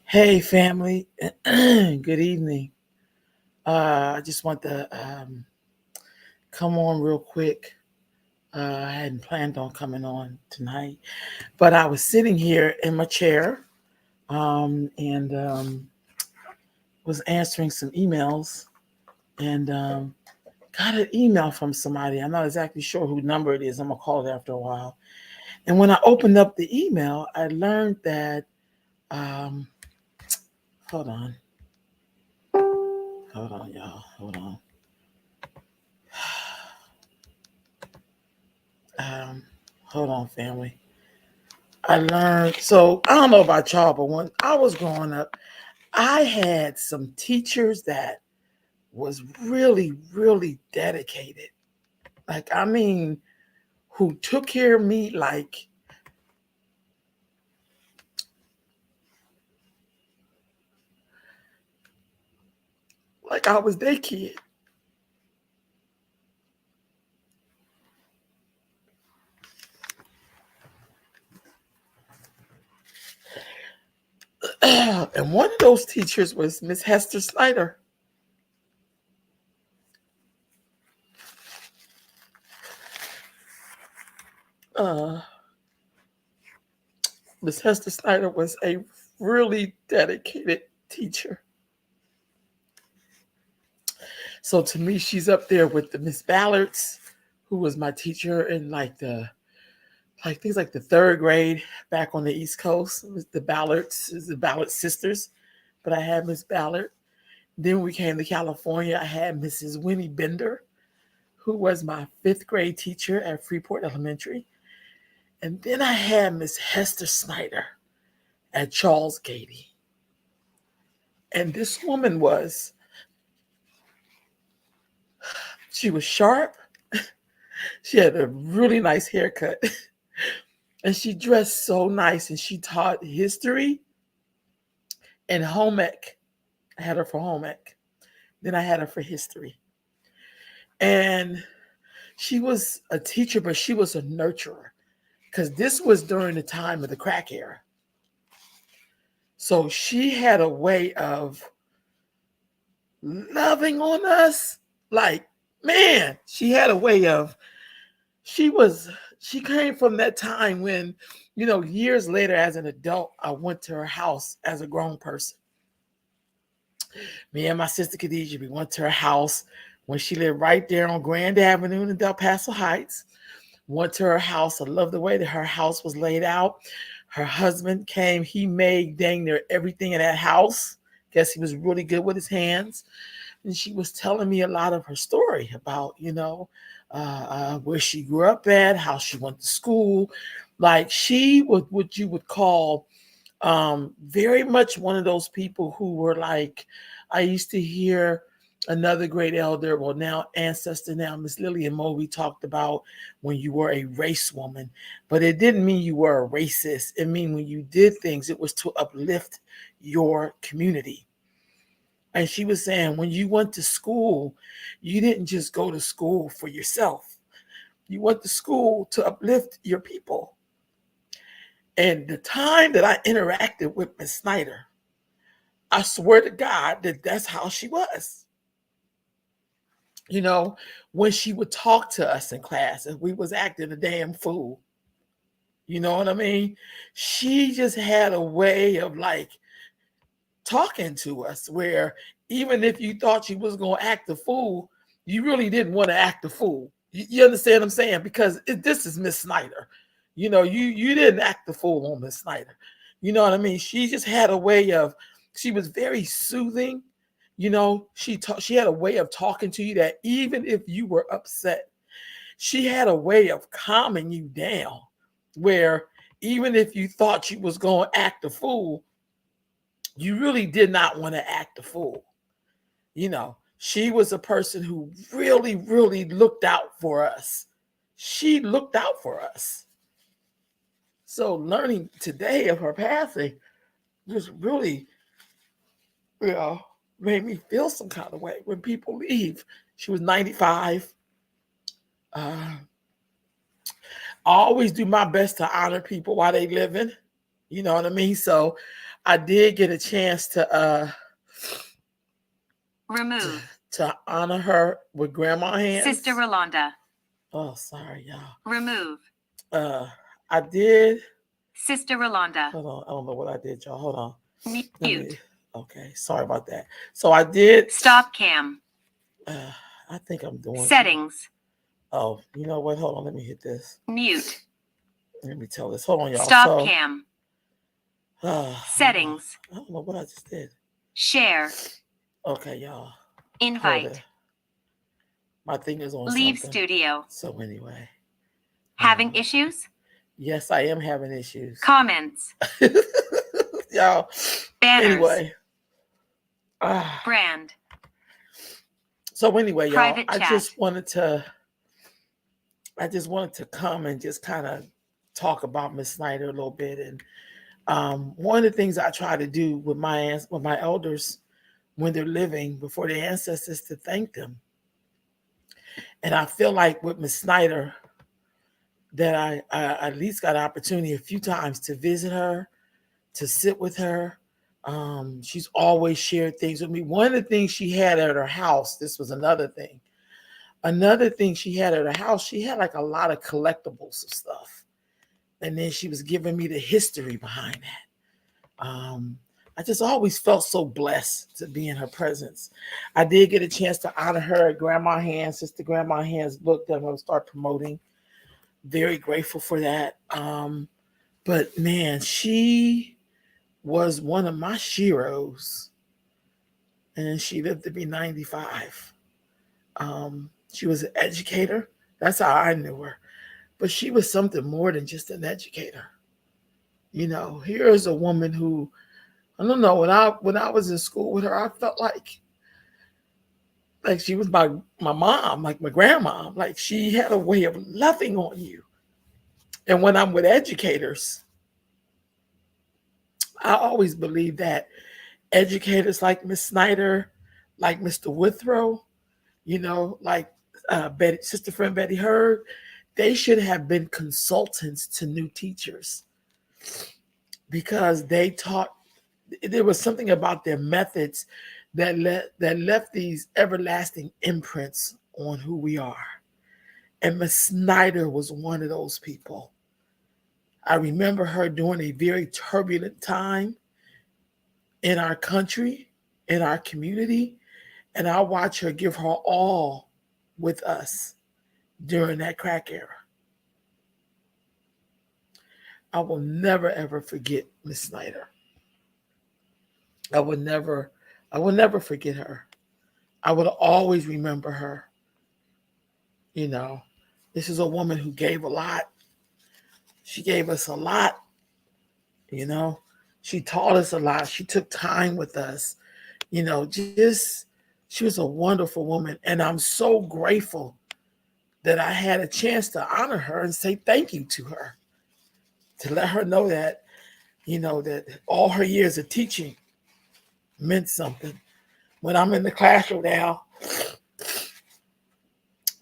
Hey, family. Good evening. I just want to come on real quick. I hadn't planned on coming on tonight, but I was sitting here in my chair and was answering some emails and got an email from somebody. I'm not exactly sure who number it is. I'm going to call it after a while. And when I opened up the email, I learned that, um, hold on, y'all, hold on. Um, Hold on, family. I learned, so I don't know about y'all, but when I was growing up, I had some teachers that was really, really dedicated. I mean, who took care of me like I was their kid. And one of those teachers was Miss Hester Snyder. Uh, Miss Hester Snyder was a really dedicated teacher. So to me, she's up there with the Miss Ballards, who was my teacher in things like the third grade back on the East Coast. It was the Ballard sisters, but I had Miss Ballard. Then when we came to California, I had Mrs. Winnie Bender, who was my fifth grade teacher at Freeport Elementary. And then I had Miss Hester Snyder at Charles Gady. And this woman she was sharp. She had a really nice haircut. And she dressed so nice. And she taught history and home ec. I had her for home ec. Then I had her for history. And she was a teacher, but she was a nurturer because this was during the time of the crack era. So she had a way of loving on us. Like, man, she had a way of, she was, she came from that time when, years later as an adult, I went to her house as a grown person. Me and my sister Khadijah, we went to her house when she lived right there on Grand Avenue in Del Paso Heights. Went to her house. I love the way that her house was laid out. Her husband came. He made dang near everything in that house. Guess he was really good with his hands. And she was telling me a lot of her story about, where she grew up at, how she went to school. Like she was what you would call very much one of those people who were like, I used to hear another great elder, well, now ancestor, now Miss Lillian Moby talked about when you were a race woman, but it didn't mean you were a racist. It mean when you did things, it was to uplift your community. And she was saying when you went to school, you didn't just go to school for yourself. You went to school to uplift your people. And the time that I interacted with Miss Snyder, I swear to God that that's how she was. You know, when she would talk to us in class and we was acting a damn fool. You know what I mean? She just had a way of like talking to us where even if you thought she was going to act a fool, you really didn't want to act a fool. You understand what I'm saying? Because this is Miss Snyder. You didn't act the fool on Miss Snyder. You know what I mean? She just had a way of, she was very soothing. She had a way of talking to you that even if you were upset, she had a way of calming you down where even if you thought you was going to act a fool, you really did not want to act a fool. She was a person who really, really looked out for us. She looked out for us. So learning today of her passing just really, you know, made me feel some kind of way when people leave. She was 95. I always do my best to honor people while they living. You know what I mean? So I did get a chance Remove. to honor her with grandma hands. Sister Rolanda. Oh, sorry, y'all. Remove. I did. Sister Rolanda. Hold on. I don't know what I did, y'all. Hold on. Mute. Okay, sorry about that. So I did. Stop cam. I think I'm doing Settings. Oh, you know what? Hold on. Let me hit this. Mute. Let me tell this. Hold on, y'all. Stop cam. Settings. I don't know what I just did. Share. Okay, y'all. Invite. My thing is on Leave something. Studio. So anyway. Having issues? Yes, I am having issues. Comments. Y'all. Banners. Anyway. Brand. So anyway, y'all, Private I chat. just wanted to come and just kind of talk about Miss Snyder a little bit. And one of the things I try to do with my elders when they're living before their ancestors, to thank them. And I feel like with Miss Snyder, that I at least got an opportunity a few times to visit her, to sit with her. She's always shared things with me. One of the things she had at her house, this was another thing. Another thing she had at her house, she had like a lot of collectibles of stuff. And then she was giving me the history behind that. I just always felt so blessed to be in her presence. I did get a chance to honor her at Grandma Hands, Sister Grandma Hands book that I'm going to start promoting. Very grateful for that. But man, she was one of my sheroes. And she lived to be 95. She was an educator. That's how I knew her. But she was something more than just an educator. You know, here is a woman who, I don't know, when I was in school with her, I felt like she was my mom, like my grandma. Like she had a way of loving on you. And when I'm with educators, I always believe that educators like Miss Snyder, like Mr. Withrow, you know, like sister friend Betty Heard, they should have been consultants to new teachers because they taught. There was something about their methods that left these everlasting imprints on who we are. And Miss Snyder was one of those people. I remember her during a very turbulent time in our country, in our community, and I watched her give her all with us during that crack era. I will never ever forget Miss Snyder. I will never forget her. I will always remember her. You know, this is a woman who gave a lot. She gave us a lot. You know, she taught us a lot. She took time with us. You know, just she was a wonderful woman. And I'm so grateful that I had a chance to honor her and say thank you to her. To let her know that, you know, that all her years of teaching meant something. When I'm in the classroom now,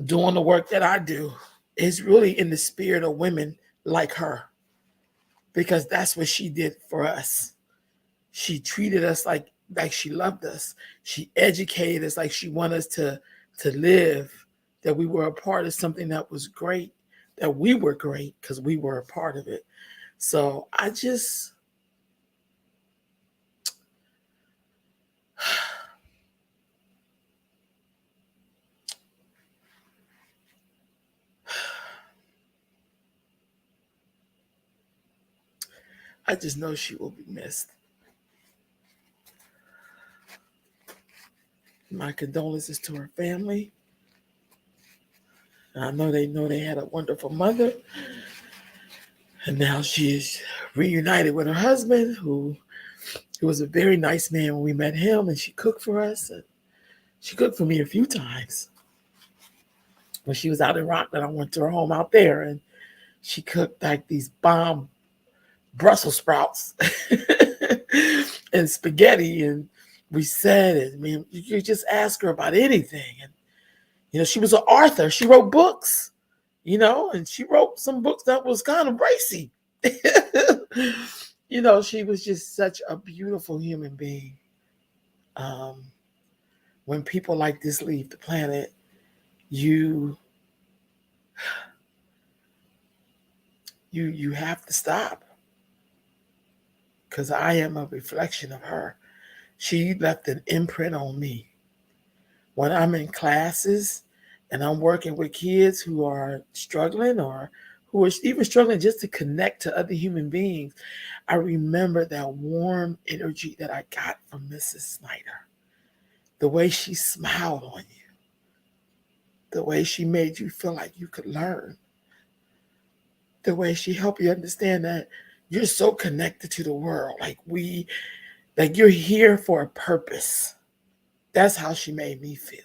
doing the work that I do, it's really in the spirit of women like her, because that's what she did for us. She treated us like she loved us. She educated us like she wanted us to live, that we were a part of something that was great, that we were great because we were a part of it. So I just know she will be missed. My condolences to her family. I know they had a wonderful mother. And now she is reunited with her husband, who was a very nice man when we met him, and she cooked for us. And she cooked for me a few times. When she was out in Rockland, I went to her home out there, and she cooked like these bomb Brussels sprouts and spaghetti. And we said, I mean, you just ask her about anything. And, you know, she was an author. She wrote books, you know, and she wrote some books that was kind of racy. She was just such a beautiful human being. Um, when people like this leave the planet, you you have to stop, because I am a reflection of her. She left an imprint on me. When I'm in classes and I'm working with kids who are struggling, or who are even struggling just to connect to other human beings, I remember that warm energy that I got from Mrs. Snyder. The way she smiled on you, the way she made you feel like you could learn, the way she helped you understand that you're so connected to the world, like you're here for a purpose. That's how she made me feel.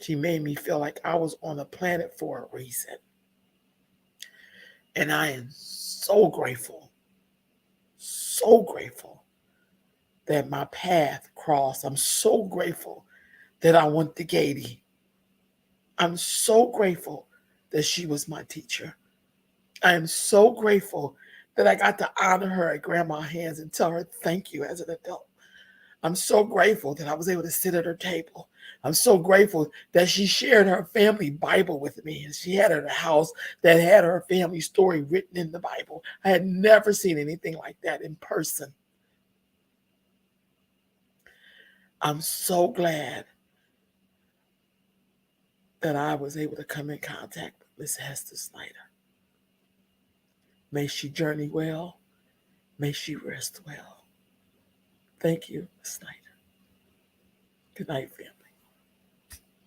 She made me feel like I was on the planet for a reason. And I am so grateful that my path crossed. I'm so grateful that I went to Gady. I'm so grateful that she was my teacher. I am so grateful that I got to honor her at Grandma's hands and tell her thank you as an adult. I'm so grateful that I was able to sit at her table. I'm so grateful that she shared her family Bible with me, and she had her house that had her family story written in the Bible. I had never seen anything like that in person. I'm so glad that I was able to come in contact with Miss Hester Snyder. May she journey well. May she rest well. Thank you, Miss Snyder. Good night, family.